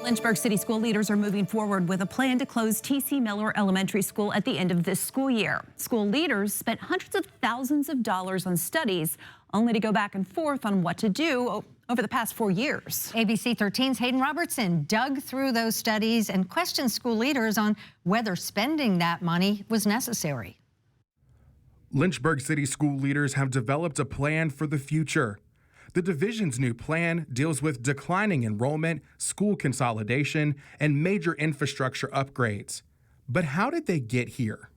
Lynchburg City School leaders are moving forward with a plan to close T.C. Miller Elementary School at the end of this school year. School leaders spent hundreds of thousands of dollars on studies, only to go back and forth on what to do over the past 4 years. ABC 13's Hayden Robertson dug through those studies and questioned school leaders on whether spending that money was necessary. Lynchburg City School leaders have developed a plan for the future. The division's new plan deals with declining enrollment, school consolidation, and major infrastructure upgrades. But how did they get here?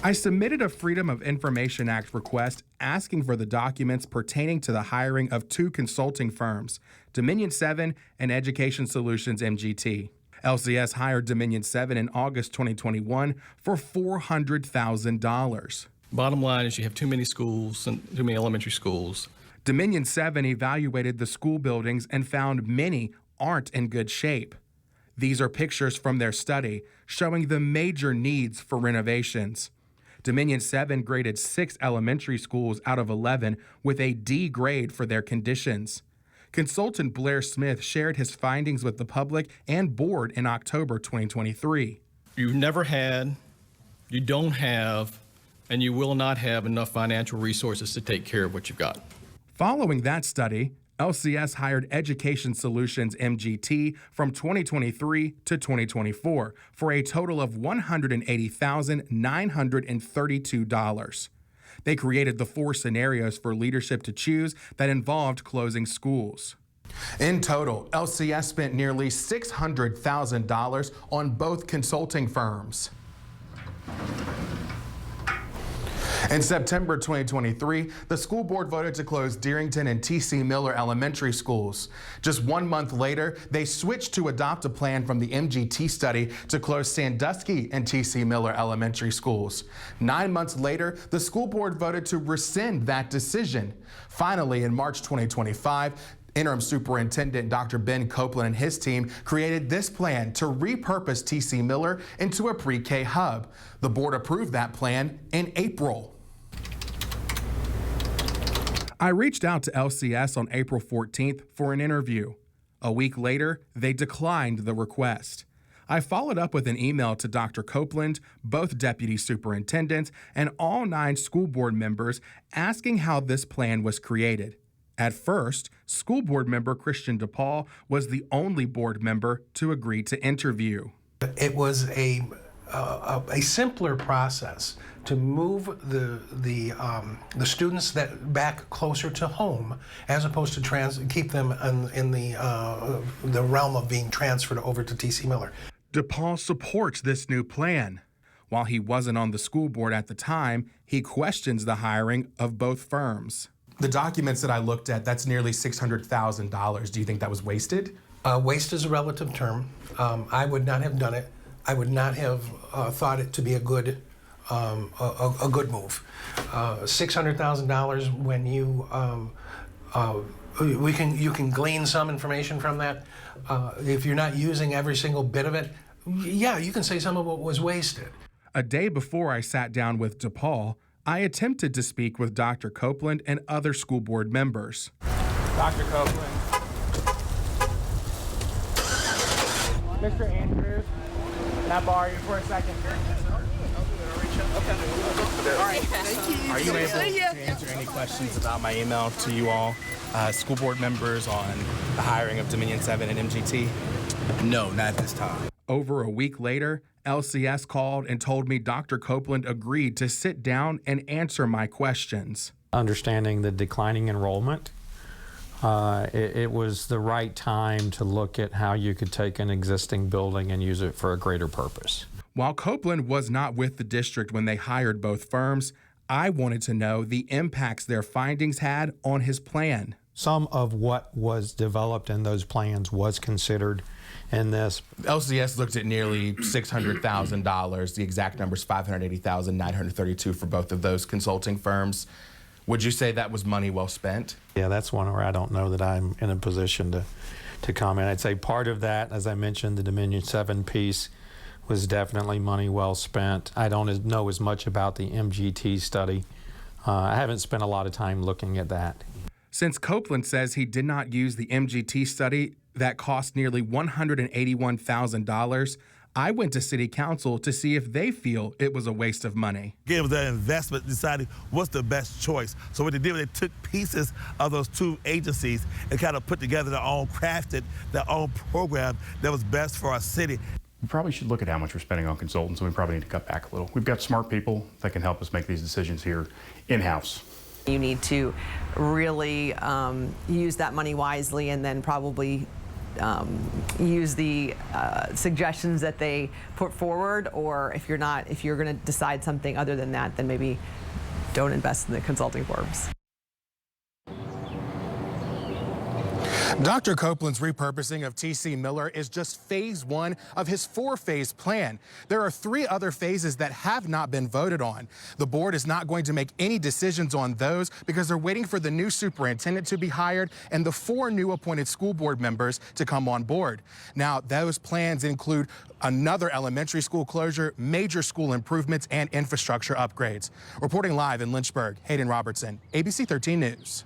I submitted a Freedom of Information Act request asking for the documents pertaining to the hiring of 2 consulting firms, Dominion 7 and Education Solutions MGT. LCS hired Dominion 7 in August 2021 for $400,000. Bottom line is you have too many schools and too many elementary schools. Dominion 7 evaluated the school buildings and found many aren't in good shape. These are pictures from their study showing the major needs for renovations. Dominion 7 graded 6 elementary schools out of 11 with a D grade for their conditions. Consultant Blair Smith shared his findings with the public and board in October 2023. You've never had, you don't have, and you will not have enough financial resources to take care of what you've got. Following that study, LCS hired Education Solutions MGT from 2023 to 2024 for a total of $180,932. They created the 4 scenarios for leadership to choose that involved closing schools. In total, LCS spent nearly $600,000 on both consulting firms. In September 2023, the school board voted to close Dearington and T.C. Miller elementary schools. Just 1 month later, they switched to adopt a plan from the MGT study to close Sandusky and T.C. Miller elementary schools. 9 months later, the school board voted to rescind that decision. Finally, in March 2025, Interim Superintendent Dr. Ben Copeland and his team created this plan to repurpose T.C. Miller into a pre-K hub. The board approved that plan in April. I reached out to LCS on April 14th for an interview. A week later, they declined the request. I followed up with an email to Dr. Copeland, both deputy superintendents, and all 9 school board members asking how this plan was created. At first, school board member Christian DePaul was the only board member to agree to interview. It was a simpler process to move the students that back closer to home, as opposed to keep them in the realm of being transferred over to T.C. Miller. DePaul supports this new plan. While he wasn't on the school board at the time, he questions the hiring of both firms. The documents that I looked at, that's nearly $600,000. Do you think that was wasted? Waste is a relative term. I would not have done it. I would not have thought it to be a good move. $600,000 when you can glean some information from that. If you're not using every single bit of it, yeah, you can say some of it was wasted. A day before I sat down with DePaul, I attempted to speak with Dr. Copeland and other school board members. Dr. Copeland. Mr. Andrews, can I borrow you for a second? Are you able to answer any questions about my email to you all, school board members, on the hiring of Dominion 7 and MGT? No, not at this time. Over a week later, LCS called and told me Dr. Copeland agreed to sit down and answer my questions. Understanding the declining enrollment, it was the right time to look at how you could take an existing building and use it for a greater purpose. While Copeland was not with the district when they hired both firms, I wanted to know the impacts their findings had on his plan. Some of what was developed in those plans was considered in this. LCS looked at nearly $600,000. The exact number is $580,932 for both of those consulting firms. Would you say that was money well spent? Yeah, that's one where I don't know that I'm in a position to comment. I'd say part of that, as I mentioned, the Dominion 7 piece was definitely money well spent. I don't know as much about the MGT study. I haven't spent a lot of time looking at that. Since Copeland says he did not use the MGT study, that cost nearly $181,000, I went to City Council to see if they feel it was a waste of money. Gave their investment, deciding what's the best choice. So what they did, they took pieces of those two agencies and kind of put together their own, crafted their own program that was best for our city. We probably should look at how much we're spending on consultants, and we probably need to cut back a little. We've got smart people that can help us make these decisions here in-house. You need to really use that money wisely, and then probably use the suggestions that they put forward, or if you're going to decide something other than that, then maybe don't invest in the consulting firms. Dr. Copeland's repurposing of T.C. Miller is just phase one of his 4-phase plan. There are 3 other phases that have not been voted on. The board is not going to make any decisions on those because they're waiting for the new superintendent to be hired and the 4 new appointed school board members to come on board. Now, those plans include another elementary school closure, major school improvements, and infrastructure upgrades. Reporting live in Lynchburg, Hayden Robertson, ABC 13 News.